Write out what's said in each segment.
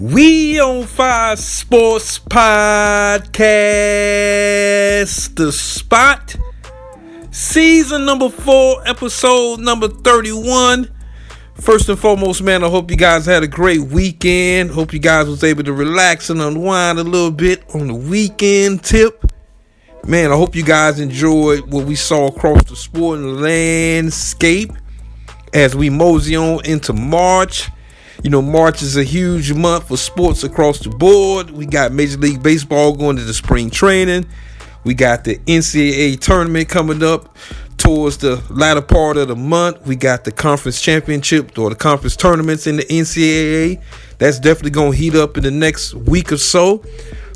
We on Fire Sports Podcast, The Spot, season number 4, episode number 31. First and foremost, man, I hope you guys had a great weekend. Hope you guys was able to relax and unwind a little bit on the weekend tip. Man, I hope you guys enjoyed what we saw across the sporting landscape as we mosey on into March. You know, March is a huge month for sports across the board. We got Major League Baseball going to the spring training. We got the NCAA tournament coming up towards the latter part of the month. We got the conference championship or the conference tournaments in the NCAA. That's definitely going to heat up in the next week or so.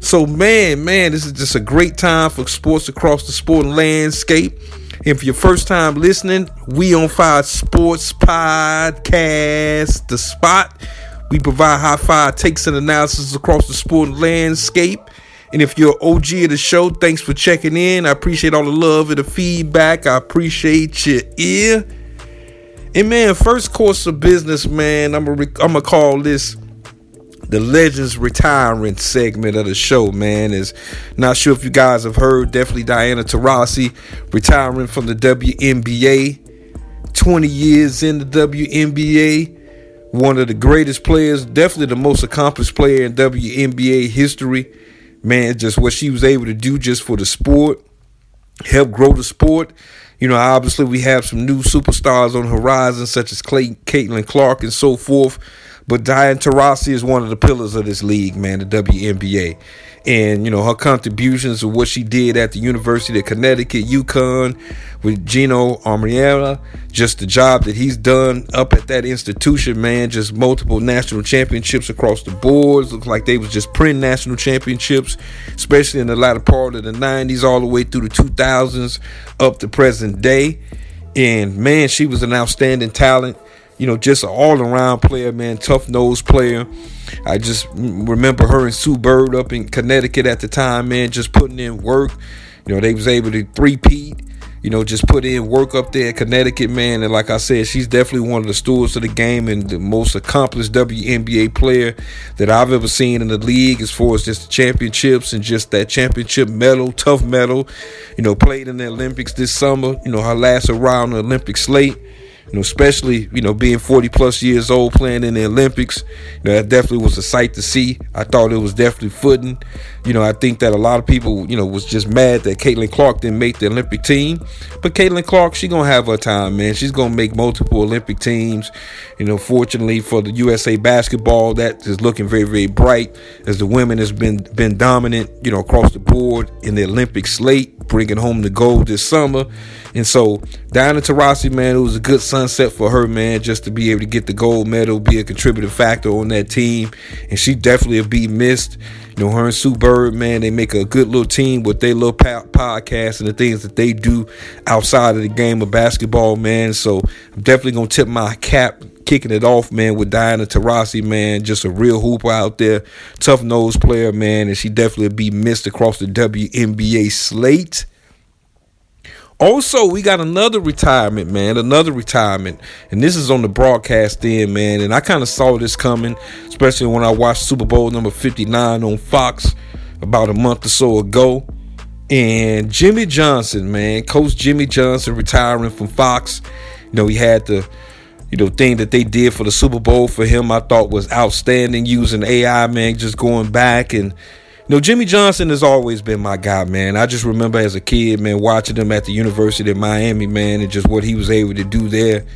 So, man, this is just a great time for sports across the sporting landscape. And for your first time listening, we on Fire Sports Podcast, The Spot. We provide high-five takes and analysis across the sporting landscape. And if you're an OG of the show, thanks for checking in. I appreciate all the love and the feedback. I appreciate your ear. And, man, first course of business, man, I'm gonna call this the Legends Retiring segment of the show, man. Is not sure if you guys have heard, definitely Diana Taurasi retiring from the WNBA. 20 years in the WNBA. One of the greatest players, definitely the most accomplished player in WNBA history. Man, just what she was able to do just for the sport, help grow the sport. You know, obviously we have some new superstars on the horizon, such as Caitlin Clark and so forth. But Diana Taurasi is one of the pillars of this league, man, the WNBA. And, you know, her contributions of what she did at the University of Connecticut, UConn, with Gino Armiera, just the job that he's done up at that institution, man, just multiple national championships across the board. Looks like they was just printing national championships, especially in the latter part of the 90s, all the way through the 2000s, up to present day. And, man, she was an outstanding talent. You know, just an all-around player, man, tough-nosed player. I just remember her and Sue Bird up in Connecticut at the time, man, just putting in work. You know, they was able to three-peat, you know, just put in work up there in Connecticut, man. And like I said, she's definitely one of the stewards of the game and the most accomplished WNBA player that I've ever seen in the league as far as just the championships and just that championship medal, tough medal. You know, played in the Olympics this summer, you know, her last hurrah on the Olympic slate. You know, especially, you know, being 40 plus years old playing in the Olympics, you know, that definitely was a sight to see. I thought it was definitely footing. You know, I think that a lot of people, you know, was just mad that Caitlin Clark didn't make the Olympic team. But Caitlin Clark, she going to have her time, man. She's going to make multiple Olympic teams. You know, fortunately for the USA basketball, that is looking very, very bright as the women has been dominant, you know, across the board in the Olympic slate, bringing home the gold this summer. And so Diana Taurasi, man, it was a good sunset for her, man, just to be able to get the gold medal, be a contributing factor on that team. And she definitely will be missed. You know, her and Sue Bird, man, they make a good little team with their little podcast and the things that they do outside of the game of basketball, man. So I'm definitely going to tip my cap, kicking it off, man, with Diana Taurasi, man. Just a real hooper out there, tough-nosed player, man. And she definitely will be missed across the WNBA slate. Also, we got another retirement, man, and this is on the broadcast end, man, and I kind of saw this coming, especially when I watched Super Bowl number 59 on Fox about a month or so ago. And Jimmy Johnson, man, Coach Jimmy Johnson retiring from Fox. You know, he had the, you know, thing that they did for the Super Bowl for him I thought was outstanding, using AI, man, just going back. And you know, Jimmy Johnson has always been my guy, man. I just remember as a kid, man, watching him at the University of Miami, man, and just what he was able to do there.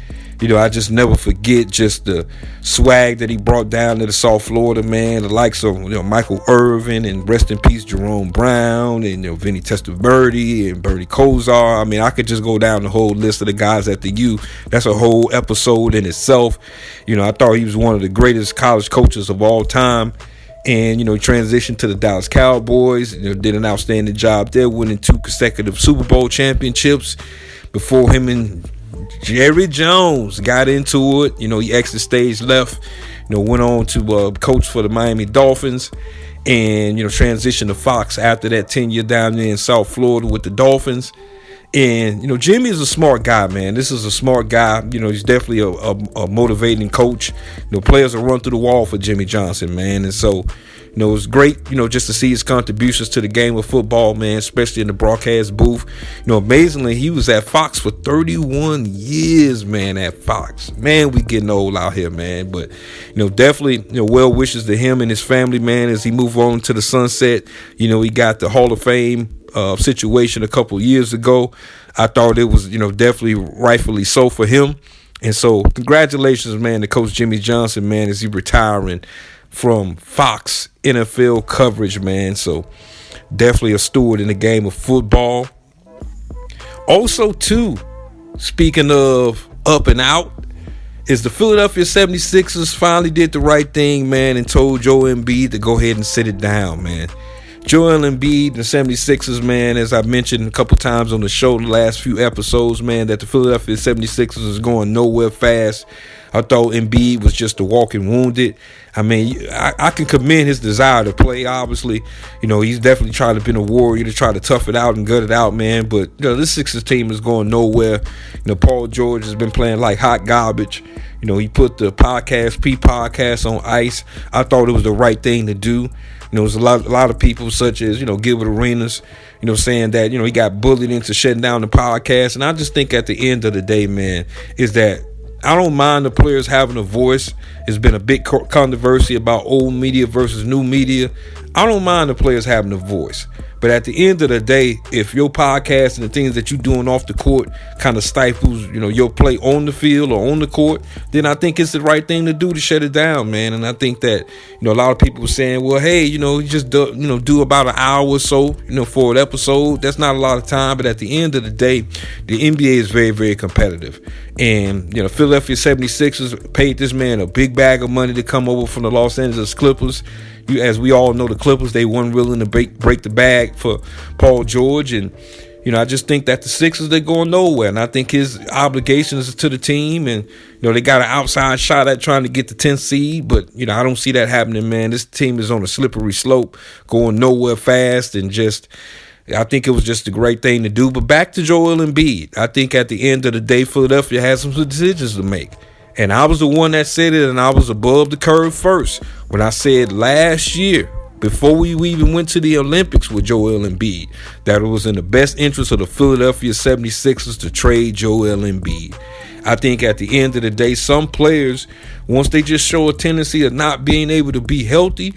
You know, I just never forget just the swag that he brought down to the South Florida, man. The likes of, you know, Michael Irvin and rest in peace Jerome Brown and, you know, Vinny Testaverde and Bertie Kosar. I mean, I could just go down the whole list of the guys at the U. That's a whole episode in itself. You know, I thought he was one of the greatest college coaches of all time. And, you know, transitioned to the Dallas Cowboys, you know, did an outstanding job there, winning 2 consecutive Super Bowl championships before him and Jerry Jones got into it. You know, he exited stage left, you know, went on to coach for the Miami Dolphins and, you know, transitioned to Fox after that tenure down there in South Florida with the Dolphins. And, Jimmy is a smart guy, man. This is a smart guy. He's definitely a motivating coach. Players will run through the wall for Jimmy Johnson, man. And so, it's great, just to see his contributions to the game of football, man, especially in the broadcast booth. Amazingly, he was at Fox for 31 years, man, at Fox. Man, we getting old out here, man. But, definitely, well wishes to him and his family, man, as he move on to the sunset. He got the Hall of Fame situation a couple years ago. I thought it was, definitely rightfully so for him. And so congratulations, man, to Coach Jimmy Johnson, man, as he retiring from Fox NFL coverage, man. So definitely a steward in the game of football. Also, too, speaking of up and out, is the Philadelphia 76ers finally did the right thing, man, and told Joel Embiid to go ahead and sit it down, man. Joel Embiid, the 76ers, man, as I mentioned a couple times on the show the last few episodes, man, that the Philadelphia 76ers is going nowhere fast. I thought Embiid was just a walking wounded. I mean, I can commend his desire to play, obviously. He's definitely trying to be a warrior to try to tough it out and gut it out, man. But, this Sixers team is going nowhere. Paul George has been playing like hot garbage. He put the podcast on ice. I thought it was the right thing to do. There's a lot of people such as, Gilbert Arenas, saying that, he got bullied into shutting down the podcast. And I just think at the end of the day, man, is that I don't mind the players having a voice. It's been a big controversy about old media versus new media. I don't mind the players having a voice. But at the end of the day, if your podcast and the things that you're doing off the court kind of stifles, your play on the field or on the court, then I think it's the right thing to do to shut it down, man. And I think that, a lot of people were saying, well, hey, you just do about an hour or so, for an episode. That's not a lot of time. But at the end of the day, the NBA is very, very competitive. And, Philadelphia 76ers paid this man a big bag of money to come over from the Los Angeles Clippers. As we all know, the Clippers, they weren't willing to break the bag for Paul George. And, I just think that the Sixers, they're going nowhere. And I think his obligations to the team and, they got an outside shot at trying to get the 10th seed. But, I don't see that happening, man. This team is on a slippery slope, going nowhere fast. And I think it was just a great thing to do. But back to Joel Embiid. I think at the end of the day, Philadelphia has some decisions to make. And I was the one that said it, and I was above the curve first when I said last year, before we even went to the Olympics with Joel Embiid, that it was in the best interest of the Philadelphia 76ers to trade Joel Embiid. I think at the end of the day, some players, once they just show a tendency of not being able to be healthy,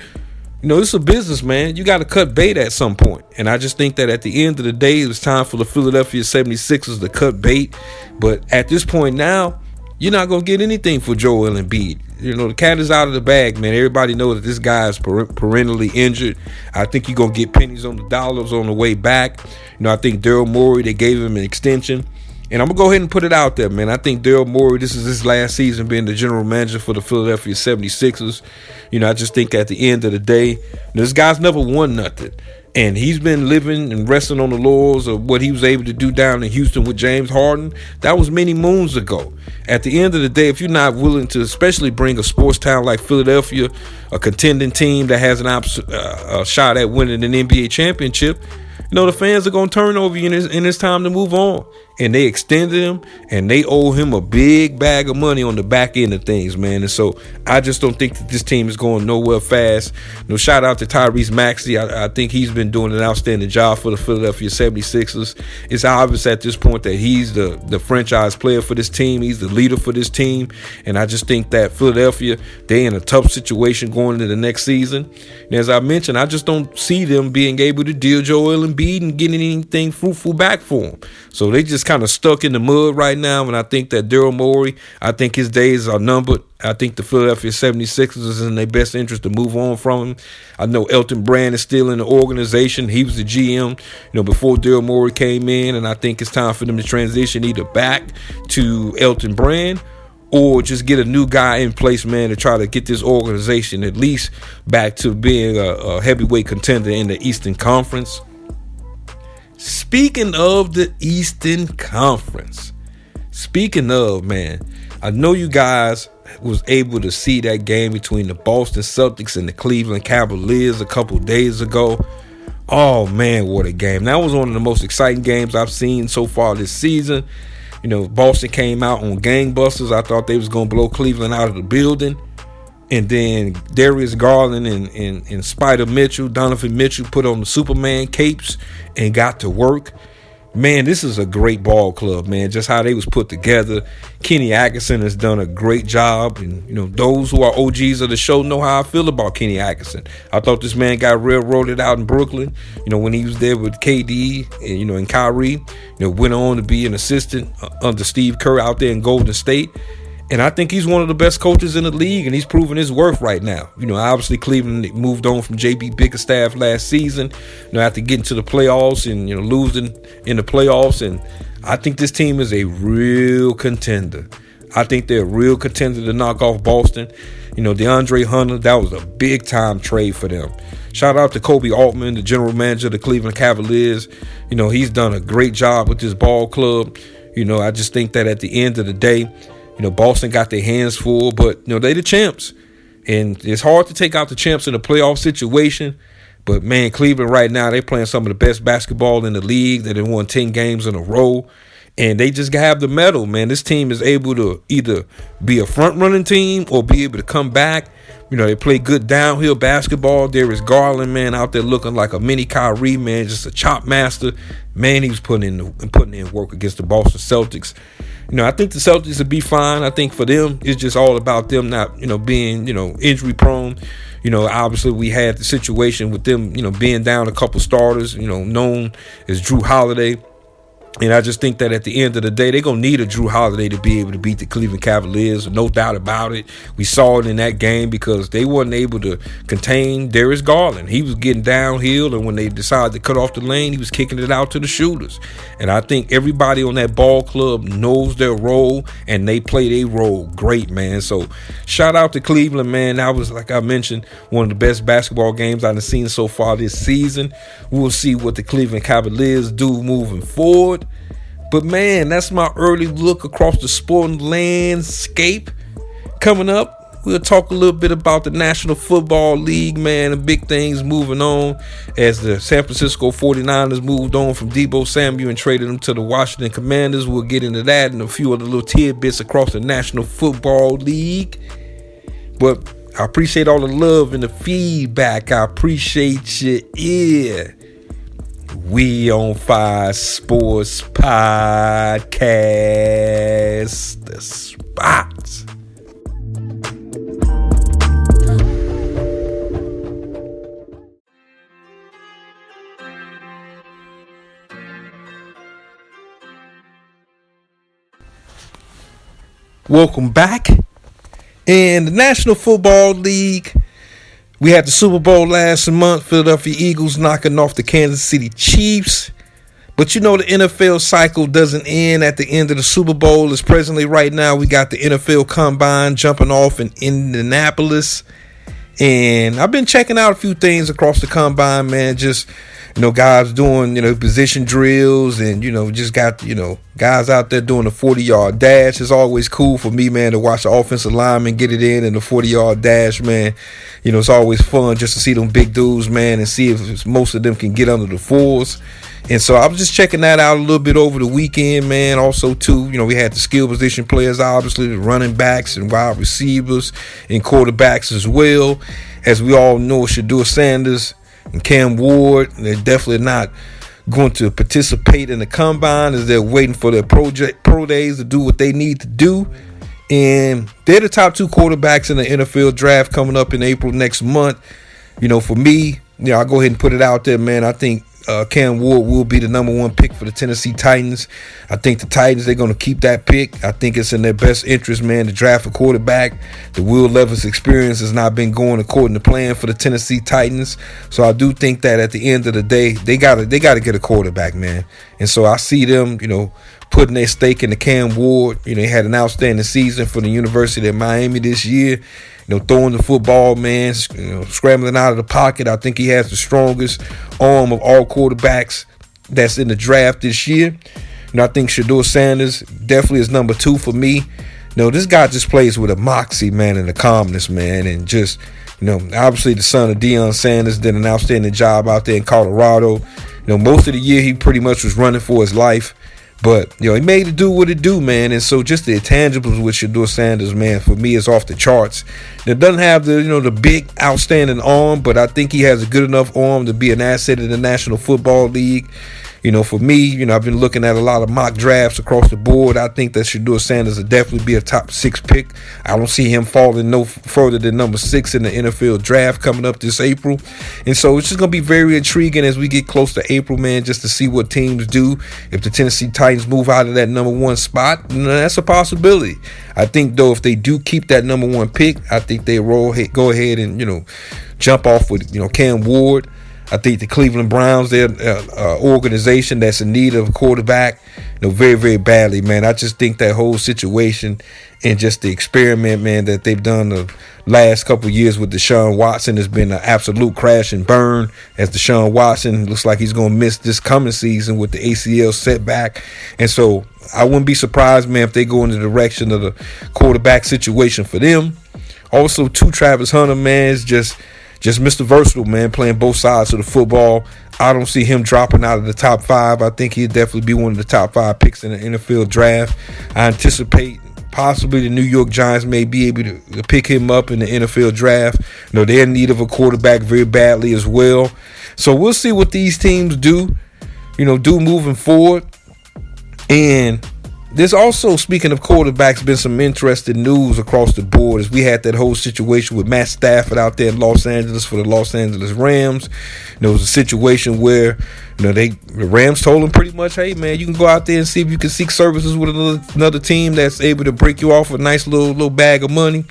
it's a business, man. You got to cut bait at some point. And I just think that at the end of the day, it was time for the Philadelphia 76ers to cut bait. But at this point now, you're not going to get anything for Joel Embiid. The cat is out of the bag, man. Everybody knows that this guy is perennially injured. I think you're going to get pennies on the dollars on the way back. I think Daryl Morey, they gave him an extension. And I'm going to go ahead and put it out there, man. I think Daryl Morey, this is his last season being the general manager for the Philadelphia 76ers. I just think at the end of the day, this guy's never won nothing. And he's been living and resting on the laurels of what he was able to do down in Houston with James Harden. That was many moons ago. At the end of the day, if you're not willing to especially bring a sports town like Philadelphia, a contending team that has a shot at winning an NBA championship, the fans are going to turn over you and it's time to move on. And they extended him, and they owe him a big bag of money on the back end of things, man. And so I just don't think that this team is going nowhere fast. Shout out to Tyrese Maxey. I think he's been doing an outstanding job for the Philadelphia 76ers. It's obvious at this point that he's the franchise player for this team. He's the leader for this team. And I just think that Philadelphia, they're in a tough situation going into the next season. And as I mentioned, I just don't see them being able to deal Joel Embiid and getting anything fruitful back for him. So they just kind of stuck in the mud right now. And I think that Daryl Morey, I think his days are numbered. I think the Philadelphia 76ers is in their best interest to move on from him. I know Elton Brand is still in the organization. He was the GM, before Daryl Morey came in. And I think it's time for them to transition either back to Elton Brand or just get a new guy in place, man, to try to get this organization at least back to being a heavyweight contender in the Eastern Conference. Speaking of the Eastern Conference, man, I know you guys was able to see that game between the Boston Celtics and the Cleveland Cavaliers a couple days ago. Oh, man, what a game. That was one of the most exciting games I've seen so far this season. You know, Boston came out on gangbusters. I thought they was going to blow Cleveland out of the building. And then Darius Garland and Spider Mitchell, Donovan Mitchell, put on the Superman capes and got to work. Man, this is a great ball club, man. Just how they was put together. Kenny Atkinson has done a great job. And, you know, those who are OGs of the show know how I feel about Kenny Atkinson. I thought this man got railroaded out in Brooklyn, you know, when he was there with KD and, you know, and Kyrie. You know, went on to be an assistant under Steve Kerr out there in Golden State. And I think he's one of the best coaches in the league, and he's proven his worth right now. You know, obviously Cleveland moved on from J.B. Bickerstaff last season, you know, after getting to the playoffs and, you know, losing in the playoffs. And I think this team is a real contender. I think they're a real contender to knock off Boston. You know, DeAndre Hunter, that was a big-time trade for them. Shout out to Kobe Altman, the general manager of the Cleveland Cavaliers. You know, he's done a great job with this ball club. You know, I just think that at the end of the day, you know, Boston got their hands full, but, you know, they the champs. And it's hard to take out the champs in a playoff situation. But, man, Cleveland right now, they're playing some of the best basketball in the league. They done won 10 games in a row. And they just have the medal, man. This team is able to either be a front-running team or be able to come back. You know, they play good downhill basketball. There is Garland, man, out there looking like a mini Kyrie, man, just a chop master. Man, he was putting in work against the Boston Celtics. You know, I think the Celtics will be fine. I think for them, it's just all about them not, you know, being, you know, injury prone. You know, obviously we had the situation with them, you know, being down a couple starters, you know, known as Drew Holiday. And I just think that at the end of the day, they're going to need a Drew Holiday to be able to beat the Cleveland Cavaliers. No doubt about it. We saw it in that game because they weren't able to contain Darius Garland. He was getting downhill, and when they decided to cut off the lane, he was kicking it out to the shooters. And I think everybody on that ball club knows their role, and they play their role great, man. So shout out to Cleveland, man. That was, like I mentioned, one of the best basketball games I've seen so far this season. We'll see what the Cleveland Cavaliers do moving forward. But, man, that's my early look across the sporting landscape. Coming up, we'll talk a little bit about the National Football League, man, and big things moving on as the San Francisco 49ers moved on from DEEBO Samuel and traded him to the Washington Commanders. We'll get into that and a few other little tidbits across the National Football League. But I appreciate all the love and the feedback. I appreciate your ear. We on Fire Sports Podcast, the spot. Welcome back. In the National Football League, we had the Super Bowl last month. Philadelphia Eagles knocking off the Kansas City Chiefs. But you know the NFL cycle doesn't end at the end of the Super Bowl. It's presently right now we got the NFL Combine jumping off in Indianapolis. And I've been checking out a few things across the Combine, man. Just, you know, guys doing, you know, position drills and, you know, just got, you know, guys out there doing a 40-yard dash. It's always cool for me, man, to watch the offensive lineman get it in the 40-yard dash, man. You know, it's always fun just to see them big dudes, man, and see if most of them can get under the fours. And so I was just checking that out a little bit over the weekend, man. Also, too, you know, we had the skill position players, obviously, the running backs and wide receivers and quarterbacks as well. As we all know, Shedeur Sanders and Cam Ward, they're definitely not going to participate in the Combine as they're waiting for their pro days to do what they need to do. And they're the top two quarterbacks in the NFL draft coming up in April next month. You know, for me, you know, I'll go ahead and put it out there, man. I think Cam Ward will be the number one pick for the Tennessee Titans. I think the Titans, they're going to keep that pick. I think it's in their best interest, man, to draft a quarterback. The Will Levis experience has not been going according to plan for the Tennessee Titans. So I do think that at the end of the day, they gotta get a quarterback, man. And so I see them, you know, putting their stake in the Cam Ward. You know, he had an outstanding season for the University of Miami this year. You know, throwing the football, man, you know, scrambling out of the pocket. I think he has the strongest arm of all quarterbacks that's in the draft this year. You know, I think Shedeur Sanders definitely is number 2 for me. You know, this guy just plays with a moxie, man, and a calmness, man, and just Obviously the son of Deion Sanders did an outstanding job out there in Colorado. Most of the year he pretty much was running for his life. But, he made it do what it do, man. And so just the intangibles with Shedeur Sanders, man, for me is off the charts. It doesn't have the big outstanding arm, but I think he has a good enough arm to be an asset in the National Football League. For me, I've been looking at a lot of mock drafts across the board. I think that Shedeur Sanders will definitely be a top 6 pick. I don't see him falling no further than number 6 in the NFL draft coming up this April. And so it's just going to be very intriguing as we get close to April, man, just to see what teams do. If the Tennessee Titans move out of that number 1 spot, that's a possibility. I think, though, if they do keep that number 1 pick, I think they go ahead and, jump off with, Cam Ward. I think the Cleveland Browns, they're an organization that's in need of a quarterback, very, very badly, man. I just think that whole situation and just the experiment, man, that they've done the last couple of years with Deshaun Watson has been an absolute crash and burn, as Deshaun Watson looks like he's going to miss this coming season with the ACL setback. And so I wouldn't be surprised, man, if they go in the direction of the quarterback situation for them. Also, too, Travis Hunter, man, is just Mr. Versatile, man, playing both sides of the football. I don't see him dropping out of the top 5. I think he'll definitely be one of the top 5 picks in the NFL draft. I anticipate possibly the New York Giants may be able to pick him up in the NFL draft. They're in need of a quarterback very badly as well. So we'll see what these teams do moving forward. And there's also, speaking of quarterbacks, been some interesting news across the board as we had that whole situation with Matt Stafford out there in Los Angeles for the Los Angeles Rams. There was a situation where, the Rams told him pretty much, hey, man, you can go out there and see if you can seek services with another team that's able to break you off a nice little bag of money.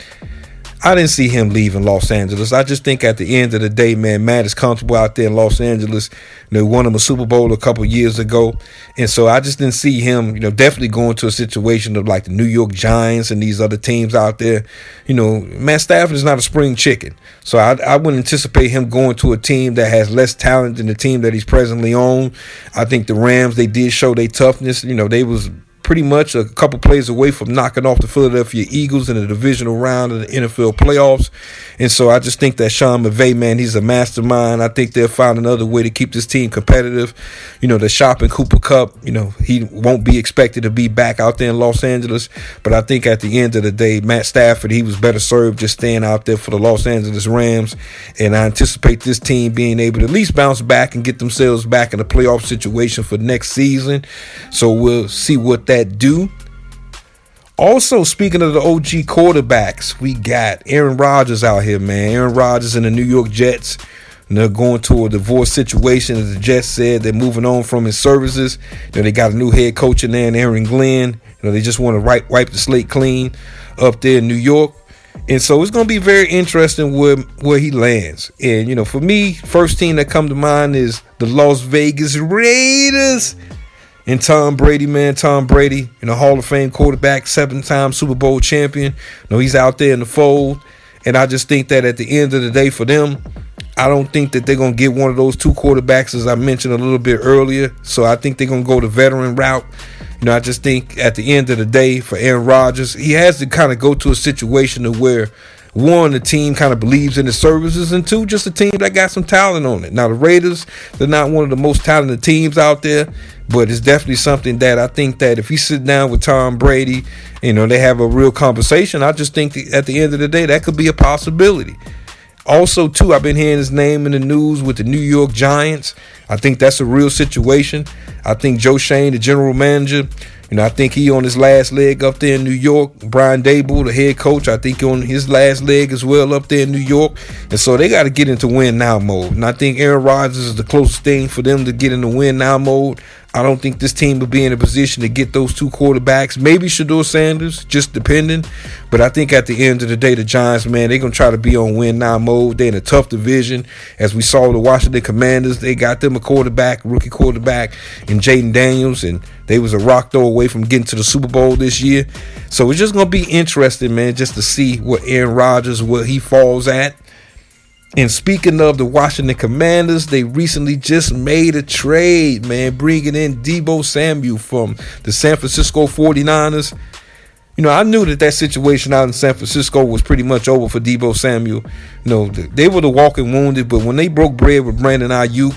I didn't see him leaving Los Angeles. I just think at the end of the day, man, Matt is comfortable out there in Los Angeles. They won him a Super Bowl a couple years ago. And so I just didn't see him, definitely going to a situation of like the New York Giants and these other teams out there. Matt Stafford is not a spring chicken. So I wouldn't anticipate him going to a team that has less talent than the team that he's presently on. I think the Rams, they did show their toughness. They was pretty much a couple plays away from knocking off the Philadelphia Eagles in the divisional round of the NFL playoffs. And so I just think that Sean McVay, man, he's a mastermind. I think they'll find another way to keep this team competitive. The shopping Cooper Kupp, he won't be expected to be back out there in Los Angeles. But I think at the end of the day, Matt Stafford, he was better served just staying out there for the Los Angeles Rams. And I anticipate this team being able to at least bounce back and get themselves back in a playoff situation for next season. So we'll see what that do. Also, speaking of the OG quarterbacks, we got Aaron Rodgers out here, man. Aaron Rodgers and the New York Jets. And they're going to a divorce situation, as the Jets said. They're moving on from his services. They got a new head coach in there, Aaron Glenn. They just want to wipe the slate clean up there in New York. And so it's going to be very interesting where he lands. And, for me, first team that come to mind is the Las Vegas Raiders. And Tom Brady, man, Hall of Fame quarterback, 7-time Super Bowl champion. He's out there in the fold. And I just think that at the end of the day for them, I don't think that they're going to get one of those 2 quarterbacks, as I mentioned a little bit earlier. So I think they're going to go the veteran route. I just think at the end of the day for Aaron Rodgers, he has to kind of go to a situation of where, 1, the team kind of believes in his services, and 2, just a team that got some talent on it. Now, the Raiders, they're not one of the most talented teams out there, but it's definitely something that I think that if you sit down with Tom Brady, they have a real conversation, I just think that at the end of the day, that could be a possibility. Also, too, I've been hearing his name in the news with the New York Giants. I think that's a real situation. I think Joe Shane, the general manager, I think he on his last leg up there in New York. Brian Daboll, the head coach, I think on his last leg as well up there in New York. And so they got to get into win now mode. And I think Aaron Rodgers is the closest thing for them to get into win now mode. I don't think this team will be in a position to get those 2 quarterbacks. Maybe Shedeur Sanders, just depending. But I think at the end of the day, the Giants, man, they're going to try to be on win now mode. They're in a tough division. As we saw the Washington Commanders, they got them a rookie quarterback, in Jaden Daniels. And they was a rock throw away from getting to the Super Bowl this year. So it's just going to be interesting, man, just to see what Aaron Rodgers, where he falls at. And speaking of the Washington Commanders, they recently just made a trade, man, bringing in DEEBO Samuel from the San Francisco 49ers. I knew that situation out in San Francisco was pretty much over for DEEBO Samuel. They were the walking wounded, but when they broke bread with Brandon Ayuk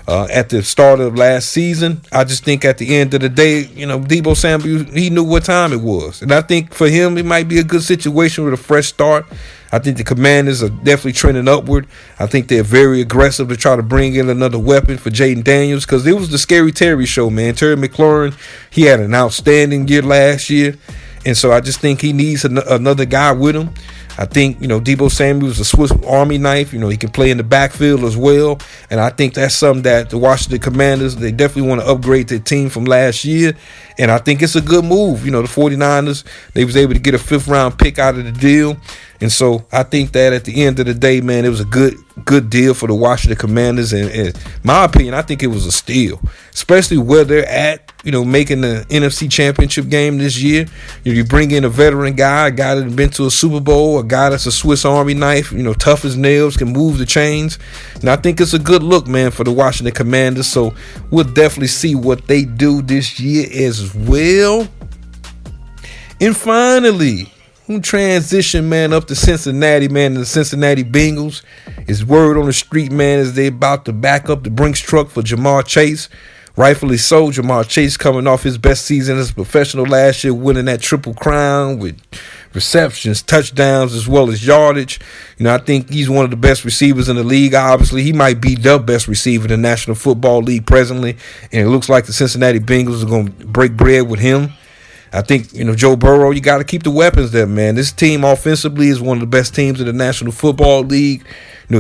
at the start of last season, I just think at the end of the day, DEEBO Samuel, he knew what time it was. And I think for him, it might be a good situation with a fresh start. I think the Commanders are definitely trending upward. I think they're very aggressive to try to bring in another weapon for Jaden Daniels, because it was the Scary Terry show, man. Terry McLaurin, he had an outstanding year last year. And so I just think he needs another guy with him. I think, DEEBO Samuel is a Swiss Army knife. He can play in the backfield as well. And I think that's something that the Washington Commanders, they definitely want to upgrade their team from last year. And I think it's a good move. The 49ers, they was able to get a 5th-round pick out of the deal. And so I think that at the end of the day, man, it was a good deal for the Washington Commanders. And in my opinion, I think it was a steal, especially where they're at, making the NFC Championship game this year. You bring in a veteran guy, a guy that's been to a Super Bowl, a guy that's a Swiss Army knife, tough as nails, can move the chains. And I think it's a good look, man, for the Washington Commanders. So we'll definitely see what they do this year as well. And finally, we transition, man, up to Cincinnati, man, and the Cincinnati Bengals. It's word on the street, man, as they about to back up the Brinks truck for Jamar Chase. Rightfully so. Jamar Chase coming off his best season as a professional last year, winning that Triple Crown with receptions, touchdowns, as well as yardage. I think he's one of the best receivers in the league. Obviously, he might be the best receiver in the National Football League presently, and it looks like the Cincinnati Bengals are going to break bread with him. I think, Joe Burrow, you got to keep the weapons there, man. This team offensively is one of the best teams in the National Football League.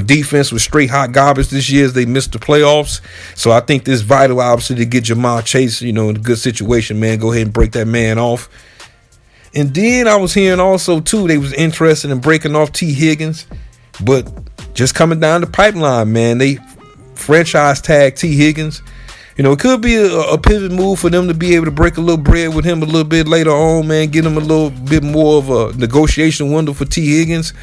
Defense was straight hot garbage this year as they missed the playoffs. So I think this is vital, obviously, to get Jamar Chase, in a good situation, man. Go ahead and break that man off. And then I was hearing also, too, they was interested in breaking off T. Higgins. But just coming down the pipeline, man, they franchise tag T. Higgins. It could be a pivot move for them to be able to break a little bread with him a little bit later on, man. Get him a little bit more of a negotiation window for T. Higgins.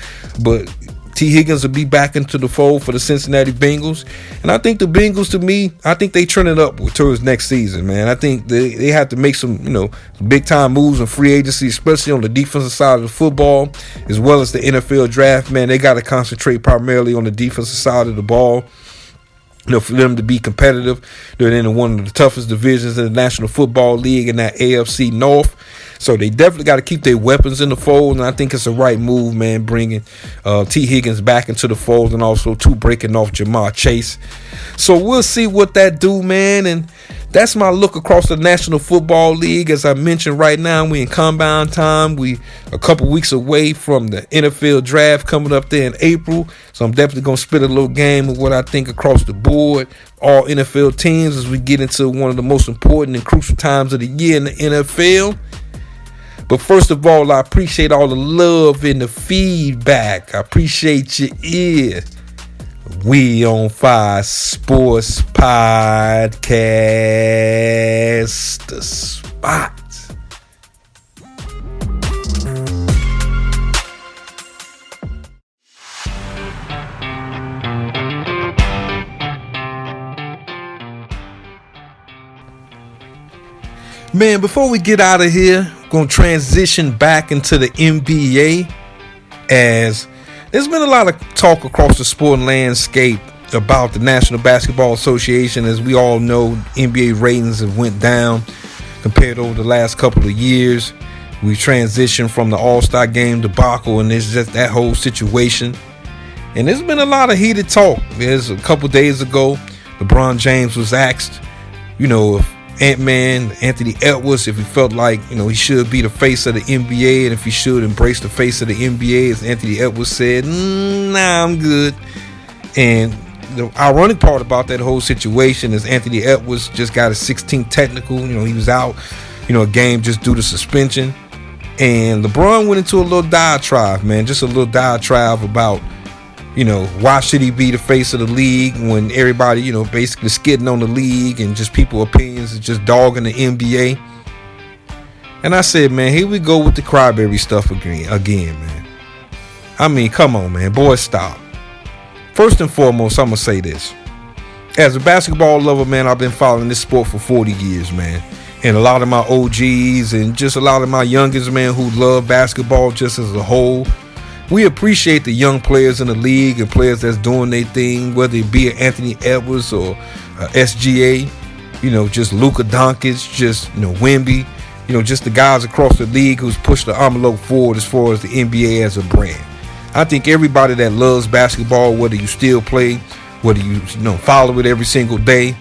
But T. Higgins will be back into the fold for the Cincinnati Bengals. And I think the Bengals, to me, I think they trending up towards next season, man. I think they have to make some, big-time moves in free agency, especially on the defensive side of the football, as well as the NFL draft, man. They got to concentrate primarily on the defensive side of the ball. For them to be competitive. They're in one of the toughest divisions in the National Football League in that AFC North. So they definitely got to keep their weapons in the fold, and I think it's a right move, man, bringing T. Higgins back into the fold, and also, breaking off Jamar Chase. So we'll see what that do, man, and that's my look across the National Football League. As I mentioned, right now, we in combine time. We a couple weeks away from the NFL draft coming up there in April, so I'm definitely going to spit a little game of what I think across the board, all NFL teams, as we get into one of the most important and crucial times of the year in the NFL. But first of all, I appreciate all the love and the feedback. I appreciate your ear. We on Fire Sports Podcast, the spot. Man, before we get out of here, I'm going to transition back into the NBA, as there's been a lot of talk across the sporting landscape about the National Basketball Association. As we all know, NBA ratings have went down compared over the last couple of years. We transitioned from the All-Star Game debacle, and it's just that whole situation. And there's been a lot of heated talk. There's a couple days ago, LeBron James was asked, if Ant-Man, Anthony Edwards, if he felt like, he should be the face of the NBA, and if he should embrace the face of the NBA, as Anthony Edwards said, nah, I'm good. And the ironic part about that whole situation is Anthony Edwards just got a 16th technical. He was out, a game just due to suspension. And LeBron went into a little diatribe, man, just a little diatribe about, why should he be the face of the league when everybody, basically skidding on the league, and just people opinions is just dogging the NBA. And I said, man, here we go with the crybaby stuff again, man. I mean, come on, man. Boy, stop. First and foremost, I'm going to say this. As a basketball lover, man, I've been following this sport for 40 years, man. and a lot of my OGs and just a lot of my youngest, man, who love basketball just as a whole. We appreciate the young players in the league and players that's doing their thing, whether it be Anthony Edwards or SGA, just Luka Doncic, just, Wemby, just the guys across the league who's pushed the envelope forward as far as the NBA as a brand. I think everybody that loves basketball, whether you still play, whether you follow it every single day,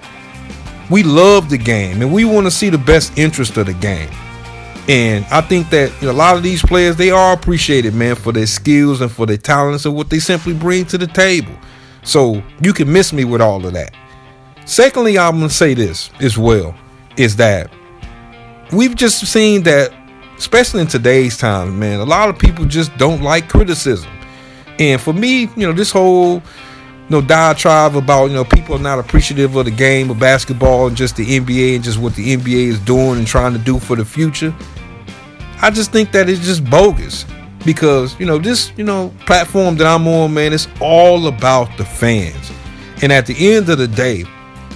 we love the game and we want to see the best interest of the game. And I think that a lot of these players, they are appreciated, man, for their skills and for their talents and what they simply bring to the table. So you can miss me with all of that. Secondly, I'm going to say this as well, is that we've just seen that, especially in today's time, man, a lot of people just don't like criticism. And for me, this whole diatribe about, people are not appreciative of the game of basketball and just the NBA and just what the NBA is doing and trying to do for the future. I just think that it's just bogus because, this, platform that I'm on, man, it's all about the fans. And at the end of the day,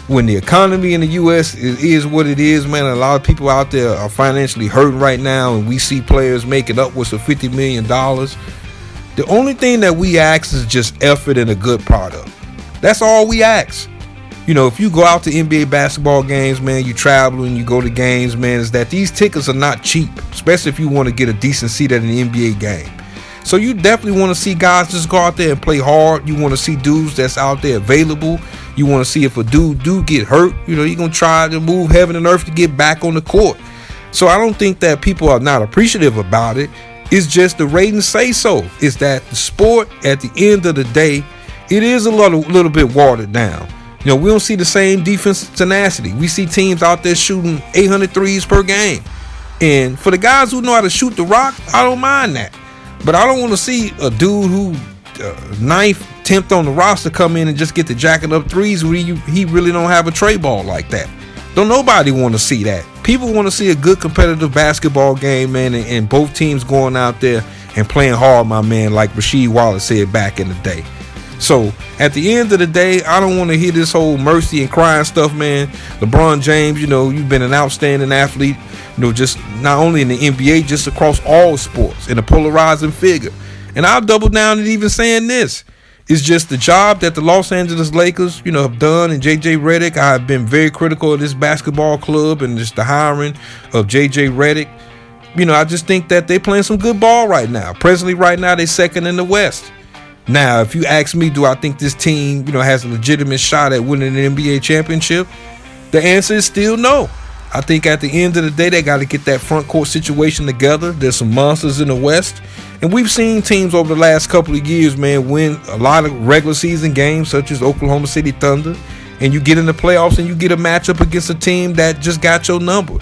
when the economy in the U.S. is what it is, man, a lot of people out there are financially hurting right now, and we see players making upwards of $50 million. The only thing that we ask is just effort and a good product. That's all we ask. If you go out to NBA basketball games, man, you travel and you go to games, man, is that these tickets are not cheap, especially if you want to get a decent seat at an NBA game. So you definitely want to see guys just go out there and play hard. You want to see dudes that's out there available. You want to see if a dude do get hurt, you're going to try to move heaven and earth to get back on the court. So I don't think that people are not appreciative about it. It's just the ratings say so. It's that the sport, at the end of the day, it is a little bit watered down. We don't see the same defensive tenacity. We see teams out there shooting 800 threes per game. And for the guys who know how to shoot the rock, I don't mind that. But I don't want to see a dude who ninth, 10th on the roster come in and just get the jacking up threes where he really don't have a tray ball like that. Don't nobody want to see that. People want to see a good competitive basketball game, man, and both teams going out there and playing hard, my man, like Rasheed Wallace said back in the day. So at the end of the day, I don't want to hear this whole mercy and crying stuff, man. LeBron James, you've been an outstanding athlete, just not only in the NBA, just across all sports, and a polarizing figure. And I'll double down and even saying this. It's just the job that the Los Angeles Lakers, have done, and JJ Redick. I've been very critical of this basketball club and just the hiring of JJ Redick. I just think that they're playing some good ball right now. Presently, right now, they're second in the West. Now, if you ask me, do I think this team, has a legitimate shot at winning an NBA championship? The answer is still no. I think at the end of the day, they got to get that front court situation together. There's some monsters in the West. And we've seen teams over the last couple of years, man, win a lot of regular season games, such as Oklahoma City Thunder. And you get in the playoffs and you get a matchup against a team that just got your number.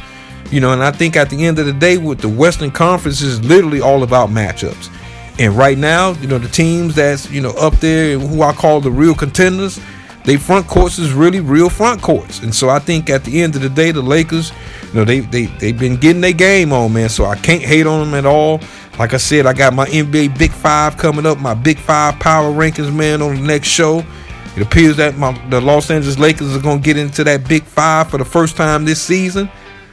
And I think at the end of the day, with the Western Conference, is literally all about matchups. And right now, the teams that's, up there, who I call the real contenders, they front courts is really real front courts. And so I think at the end of the day, the Lakers, they've been getting their game on, man. So I can't hate on them at all. Like I said, I got my NBA Big Five coming up, my Big Five power rankings, man, on the next show. It appears that the Los Angeles Lakers are going to get into that Big Five for the first time this season.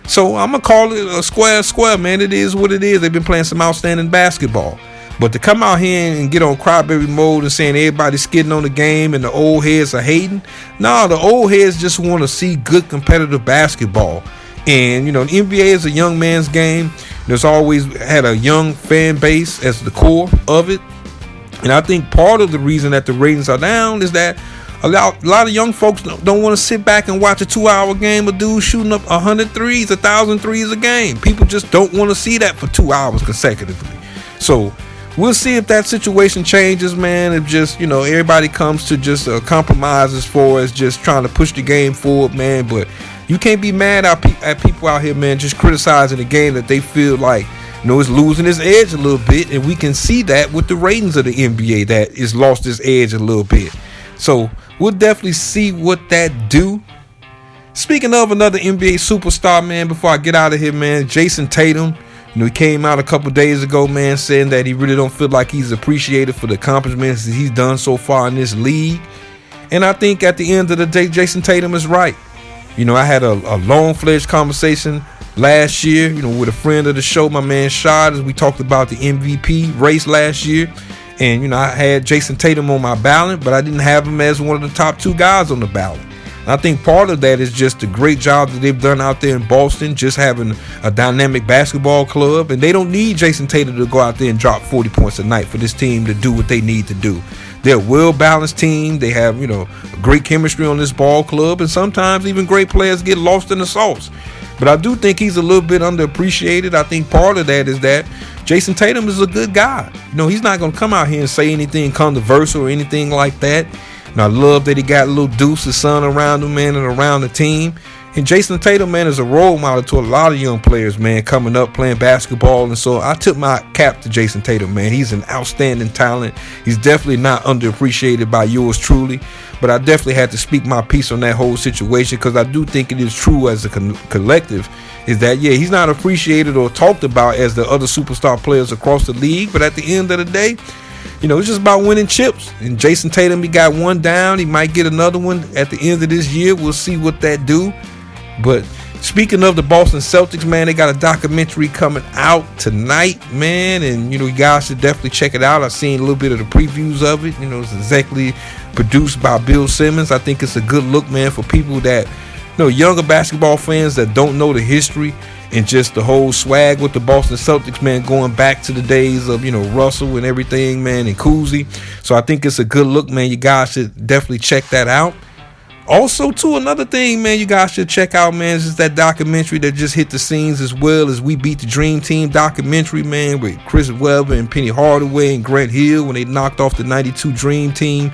So I'm going to call it a square, man. It is what it is. They've been playing some outstanding basketball. But to come out here and get on crybaby mode and saying everybody's skidding on the game and the old heads are hating, no, the old heads just want to see good competitive basketball. And, the NBA is a young man's game. There's always had a young fan base as the core of it. And I think part of the reason that the ratings are down is that a lot of young folks don't want to sit back and watch a 2-hour game of dudes shooting up 100 threes, 1,000 threes a game. People just don't want to see that for 2 hours consecutively. So we'll see if that situation changes, man. If just, everybody comes to just a compromise as far as just trying to push the game forward, man. But you can't be mad at people out here, man, just criticizing the game that they feel like, it's losing its edge a little bit. And we can see that with the ratings of the NBA that it's lost its edge a little bit. So we'll definitely see what that do. Speaking of another NBA superstar, man, before I get out of here, man, Jason Tatum. He came out a couple days ago, man, saying that he really don't feel like he's appreciated for the accomplishments that he's done so far in this league. And I think at the end of the day, Jason Tatum is right. I had a long-fledged conversation last year, with a friend of the show, my man Shad, as we talked about the MVP race last year. And, I had Jason Tatum on my ballot, but I didn't have him as one of the top 2 guys on the ballot. And I think part of that is just the great job that they've done out there in Boston, just having a dynamic basketball club. And they don't need Jason Tatum to go out there and drop 40 points a night for this team to do what they need to do. They're a well-balanced team. They have, great chemistry on this ball club. And sometimes even great players get lost in the sauce. But I do think he's a little bit underappreciated. I think part of that is that Jason Tatum is a good guy. He's not going to come out here and say anything controversial or anything like that. And I love that he got a little Deuce, his son, around him, man, and around the team. And Jason Tatum, man, is a role model to a lot of young players, man, coming up playing basketball. And so I took my cap to Jason Tatum, man. He's an outstanding talent. He's definitely not underappreciated by yours truly. But I definitely had to speak my piece on that whole situation, because I do think it is true as a collective is that, yeah, he's not appreciated or talked about as the other superstar players across the league. But at the end of the day, it's just about winning chips. And Jason Tatum, he got one down. He might get another one at the end of this year. We'll see what that do. But speaking of the Boston Celtics, man, they got a documentary coming out tonight, man. And, you guys should definitely check it out. I've seen a little bit of the previews of it. It's exactly produced by Bill Simmons. I think it's a good look, man, for people that, younger basketball fans that don't know the history and just the whole swag with the Boston Celtics, man, going back to the days of, Russell and everything, man, and Cousy. So I think it's a good look, man. You guys should definitely check that out. Also, too, another thing, man, you guys should check out, man, is just that documentary that just hit the scenes, as well as We Beat the Dream Team documentary, man, with Chris Webber and Penny Hardaway and Grant Hill when they knocked off the 92 Dream Team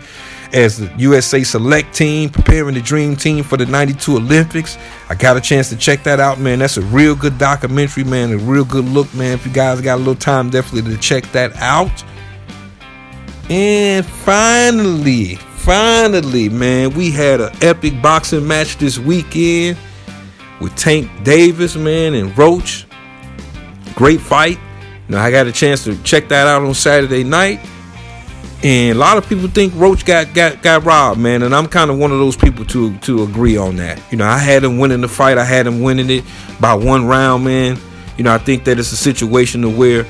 as the USA Select Team, preparing the Dream Team for the 92 Olympics. I got a chance to check that out, man. That's a real good documentary, man, a real good look, man. If you guys got a little time, definitely to check that out. And finally, man, we had an epic boxing match this weekend with Tank Davis, man, and Roach. Great fight. I got a chance to check that out on Saturday night. And a lot of people think Roach got robbed, man. And I'm kind of one of those people to agree on that. I had him winning the fight. I had him winning it by 1 round, man. I think that it's a situation to where,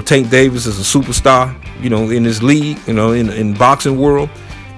Tank Davis is a superstar, in this league, in boxing world.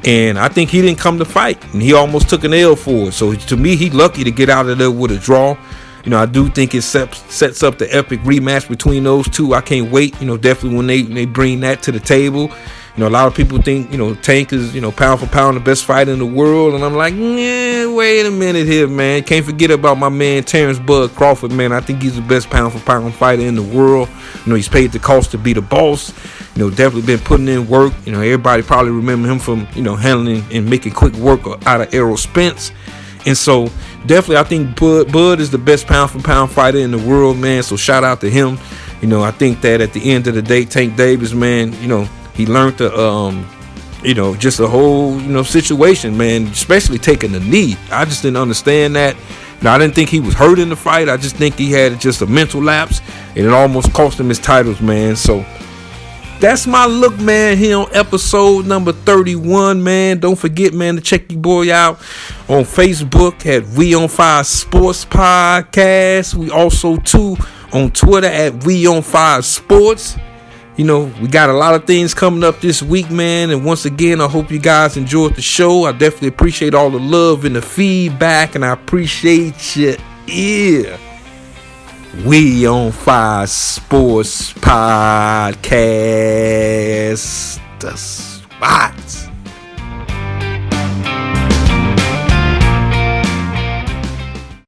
And I think he didn't come to fight, and he almost took an L for it. So to me, he's lucky to get out of there with a draw. I do think it sets up the epic rematch between those two. I can't wait, definitely when they bring that to the table. A lot of people think, Tank is, pound for pound the best fighter in the world. And I'm like, wait a minute here, man. Can't forget about my man, Terrence Bud Crawford, man. I think he's the best pound for pound fighter in the world. He's paid the cost to be the boss. Definitely been putting in work. Everybody probably remember him from, handling and making quick work out of Errol Spence. And so definitely I think Bud is the best pound for pound fighter in the world, man. So shout out to him. I think that at the end of the day, Tank Davis, man, he learned to, just the whole, situation, man, especially taking the knee. I just didn't understand that. I didn't think he was hurt in the fight. I just think he had just a mental lapse, and it almost cost him his titles, man. So that's my look, man, here on episode number 31, man. Don't forget, man, to check your boy out on Facebook at We On Fire Sports Podcast. We also, too, on Twitter at We On Fire Sports. We got a lot of things coming up this week, man. And once again, I hope you guys enjoyed the show. I definitely appreciate all the love and the feedback, and I appreciate your ear. We On Fire Sports Podcast. The spots.